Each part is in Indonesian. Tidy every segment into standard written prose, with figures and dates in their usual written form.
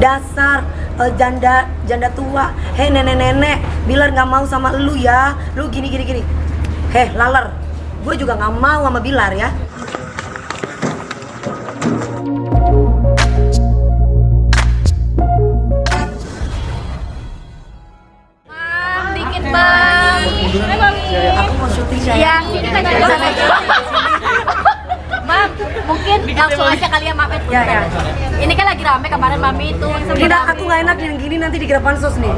dasar janda tua, hei nenek-nenek, Bilar nggak mau sama lu ya, lu gini. Heh laler, gue juga nggak mau sama Bilar ya. Dikit bang. Aku mau syuting Iya, ini kan dari sana. Mam, mungkin langsung aja kali ya Mami. Ya. Ini kan lagi rame kemarin Mami itu. Tidak, aku nggak enak yang gini nanti dikira pansos nih.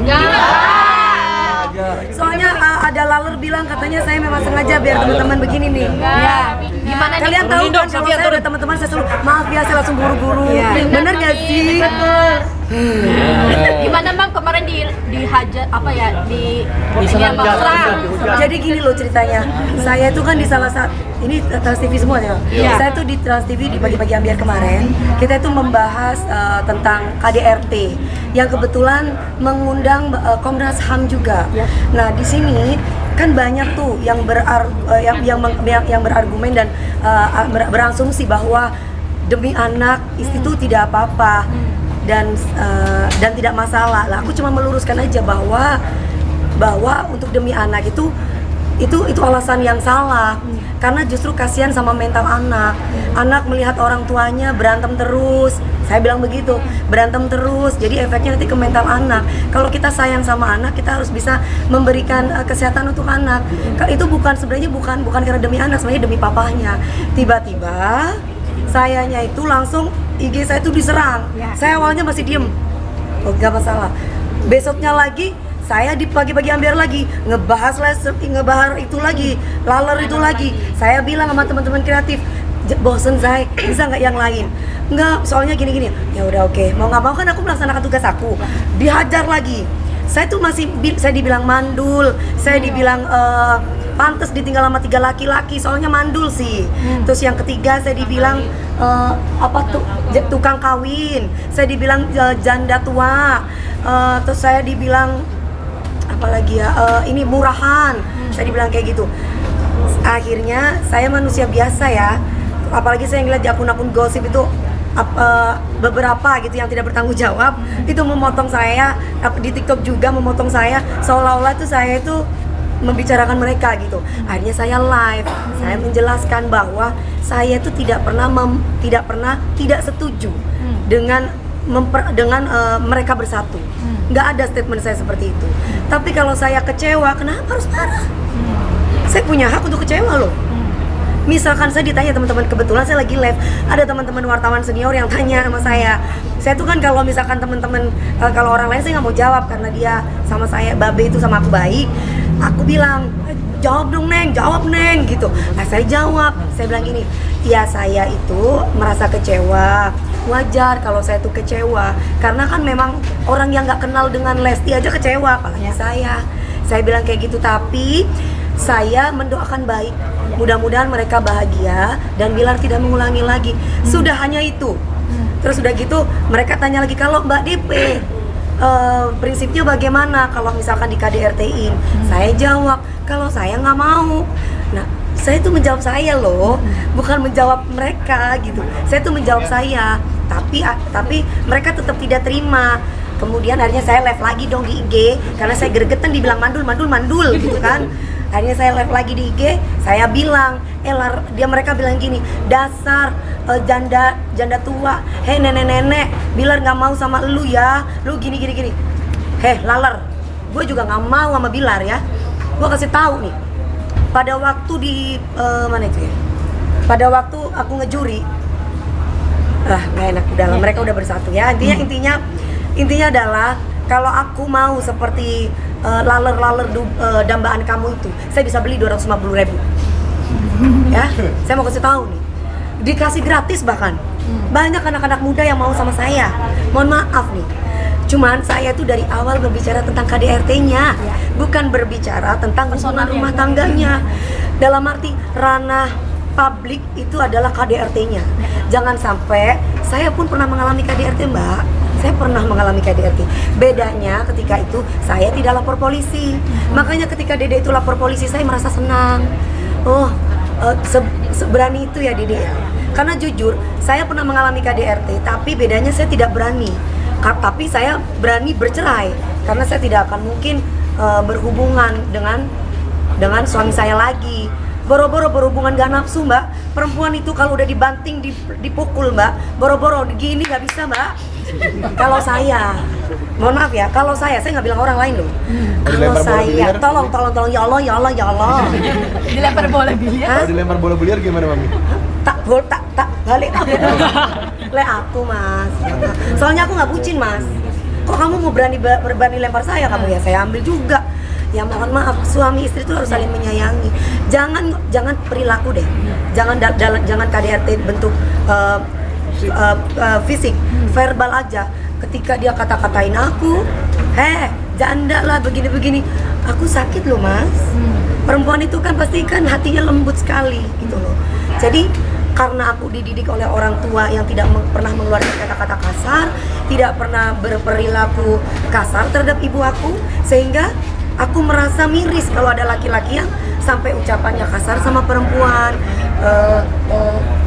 Soalnya ada laler bilang katanya saya memang sengaja biar teman-teman begini nih. Ya. Gimana nih? Kalian tahu kan kalau saya ada teman-teman saya selalu maaf ya saya langsung buru-buru. Bener gak sih? Gimana Mam kemarin dihajar apa ya di serang? Jadi gini loh ceritanya. Saya itu kan di salah satu ini Trans TV semua ya. Saya tuh di Trans TV di pagi-pagi ambiar kemarin. Kita itu membahas tentang KDRT yang kebetulan mengundang Komnas HAM juga. Nah di sini kan banyak tuh yang berargumen dan berasumsi bahwa demi anak istri itu tidak apa-apa dan tidak masalah. Lah aku cuma meluruskan aja bahwa untuk demi anak itu alasan yang salah. Karena justru kasihan sama mental anak. Anak melihat orang tuanya berantem terus. Saya bilang begitu, berantem terus. Jadi efeknya nanti ke mental anak. Kalau kita sayang sama anak, kita harus bisa memberikan kesehatan untuk anak. Itu sebenarnya bukan karena demi anak, sebenarnya demi papahnya. Tiba-tiba sayanya itu langsung IG saya itu diserang. Saya awalnya masih diem. Oh, gak masalah. Besoknya lagi saya di pagi-pagi ambiar lagi ngebahas itu lagi, laler itu lagi. Saya bilang sama teman-teman kreatif, bosen saya, bisa nggak yang lain? Nggak, soalnya gini. Ya udah oke. Mau nggak mau kan aku melaksanakan tugas aku. Dihajar lagi. Saya tuh saya dibilang mandul, saya dibilang pantes ditinggal sama 3 laki-laki, soalnya mandul sih. Terus yang ketiga saya dibilang tukang kawin, saya dibilang janda tua, terus saya dibilang apalagi ya, ini murahan, saya dibilang kayak gitu. Akhirnya saya manusia biasa ya, apalagi saya ngeliat di akun-akun gosip itu beberapa gitu yang tidak bertanggung jawab itu memotong saya, di TikTok juga memotong saya seolah-olah tuh saya itu membicarakan mereka gitu. Akhirnya saya live, saya menjelaskan bahwa saya itu tidak tidak setuju dengan mereka bersatu. Nggak ada statement saya seperti itu. Tapi kalau saya kecewa, kenapa harus marah? Saya punya hak untuk kecewa loh. Misalkan saya ditanya teman-teman, kebetulan saya lagi live, ada teman-teman wartawan senior yang tanya sama saya tuh kan kalau misalkan teman-teman, kalau orang lain saya nggak mau jawab karena dia sama saya, Babe itu sama aku baik. Aku bilang, jawab dong Neng, jawab Neng gitu. Nah saya jawab, saya bilang gini, ya saya itu merasa kecewa. Wajar kalau saya tuh kecewa, karena kan memang orang yang nggak kenal dengan Lesti aja kecewa, apalagi saya bilang kayak gitu. Tapi saya mendoakan baik, mudah-mudahan mereka bahagia dan Bilar tidak mengulangi lagi. Sudah hanya itu. Terus udah gitu mereka tanya lagi, kalau Mbak DP prinsipnya bagaimana kalau misalkan di KDRT-in? Saya jawab, kalau saya nggak mau. Nah saya tuh menjawab saya loh, bukan menjawab mereka gitu. Saya tuh menjawab saya, tapi mereka tetap tidak terima. Kemudian akhirnya saya live lagi dong di IG karena saya gregetan dibilang mandul gitu kan. Akhirnya saya live lagi di IG, saya bilang, mereka bilang gini, dasar janda tua, hei nenek-nenek, Bilar nggak mau sama lu ya, lu gini. Heh laler, gue juga nggak mau sama Bilar ya. Gue kasih tahu nih, pada waktu di mana itu ya? Pada waktu aku ngejuri, nggak enak udah lah, mereka udah bersatu ya. Intinya adalah kalau aku mau seperti laler dambaan kamu itu, saya bisa beli 250.000. Ya, saya mau kasih tahu nih, dikasih gratis bahkan. Banyak anak-anak muda yang mau sama saya. Mohon maaf nih, cuman saya itu dari awal berbicara tentang KDRT-nya, bukan berbicara tentang hubungan rumah tangganya. Dalam arti ranah publik itu adalah KDRT-nya. Jangan sampai, saya pun pernah mengalami KDRT Mbak. Saya pernah mengalami KDRT. Bedanya ketika itu saya tidak lapor polisi. Makanya ketika Dede itu lapor polisi, saya merasa senang. Oh, seberani itu ya Dede. Karena jujur, saya pernah mengalami KDRT, tapi bedanya saya tidak berani. Tapi saya berani bercerai karena saya tidak akan mungkin berhubungan dengan suami saya lagi. Boro-boro berhubungan gak nafsu, Mbak. Perempuan itu kalau udah dibanting, dipukul, Mbak. Boro-boro gini nggak bisa, Mbak. Kalau saya, mohon maaf ya, kalau saya nggak bilang orang lain loh. Kalau saya, tolong, ya Allah. Dilempar bola biliar. Kalau dilempar bola biliar gimana, Mami? Tak balik aku, Mas. Soalnya aku nggak bucin, Mas. Kok kamu mau berani lempar saya kamu ya? Saya ambil juga. Ya mohon maaf, suami istri itu harus saling menyayangi. Jangan perilaku deh. Jangan KDRT bentuk fisik, verbal aja. Ketika dia kata-katain aku, janda lah begini-begini. Aku sakit loh, Mas. Perempuan itu kan pasti kan hatinya lembut sekali gitu loh. Jadi karena aku dididik oleh orang tua yang tidak pernah mengeluarkan kata-kata kasar, tidak pernah berperilaku kasar terhadap ibu aku, sehingga aku merasa miris kalau ada laki-laki yang sampai ucapannya kasar sama perempuan,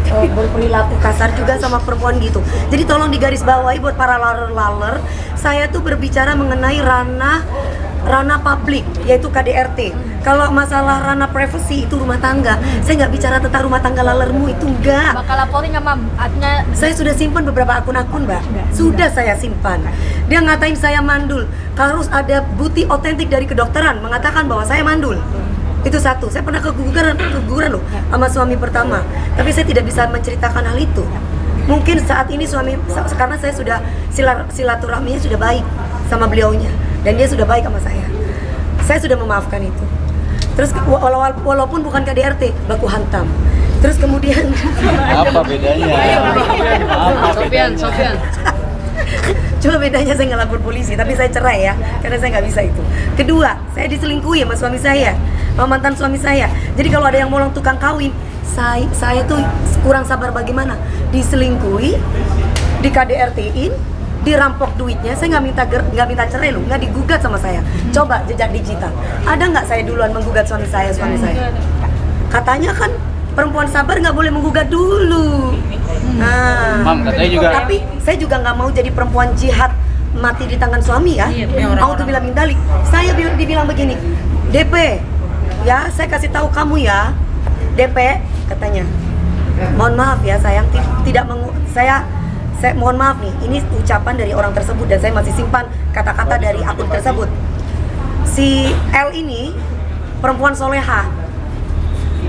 berperilaku kasar juga sama perempuan gitu. Jadi tolong digarisbawahi buat para laler-laler, saya tuh berbicara mengenai ranah publik, yaitu KDRT. Kalau masalah ranah privacy itu rumah tangga, saya nggak bicara tentang rumah tangga lalermu, itu enggak. Bakal laporin nggak, Mam? Artinya Saya sudah simpan beberapa akun-akun, Mbak. Sudah saya simpan. Dia ngatain saya mandul. Harus ada bukti otentik dari kedokteran mengatakan bahwa saya mandul. Itu satu. Saya pernah keguguran loh sama suami pertama. Tapi saya tidak bisa menceritakan hal itu. Mungkin saat ini karena saya sudah silaturahminya sudah baik sama beliaunya, dan dia sudah baik sama saya. Saya sudah memaafkan itu. Terus walaupun bukan KDRT, baku hantam. Terus kemudian Apa bedanya? Sofian. cuma bedanya saya nggak lapor polisi, tapi saya cerai ya, karena saya nggak bisa itu. Kedua, saya diselingkuhi sama suami saya, sama mantan suami saya. Jadi kalau ada yang mau tukang kawin, saya tuh kurang sabar bagaimana? Diselingkuhi, di KDRT-in, dirampok duitnya. Saya nggak minta cerai loh, nggak digugat sama saya. Coba jejak digital, ada nggak saya duluan menggugat suami saya? Katanya kan perempuan sabar nggak boleh menggugat dulu. Nah, Mam, katanya juga. tapi saya juga nggak mau jadi perempuan jihad mati di tangan suami ya. Mau tuh bilang mindalik. Saya dibilang begini, DP, ya saya kasih tahu kamu ya, DP katanya. Mohon maaf ya sayang, saya mohon maaf nih, ini ucapan dari orang tersebut dan saya masih simpan kata-kata dari akun tersebut. Si L ini perempuan soleha.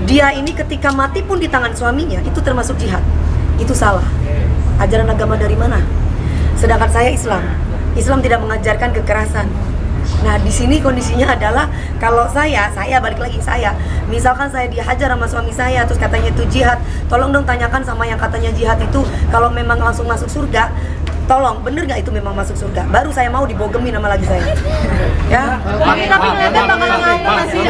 Dia ini ketika mati pun di tangan suaminya, itu termasuk jihad. Itu salah. Ajaran agama dari mana? Sedangkan saya Islam. Islam tidak mengajarkan kekerasan. Nah, di sini kondisinya adalah kalau saya balik lagi misalkan saya dihajar sama suami saya terus katanya itu jihad, tolong dong tanyakan sama yang katanya jihad itu kalau memang langsung masuk surga. Tolong, bener nggak itu memang masuk surga? Baru saya mau dibogemin sama lagi saya. Ya. tapi ngeliatnya bakalan masih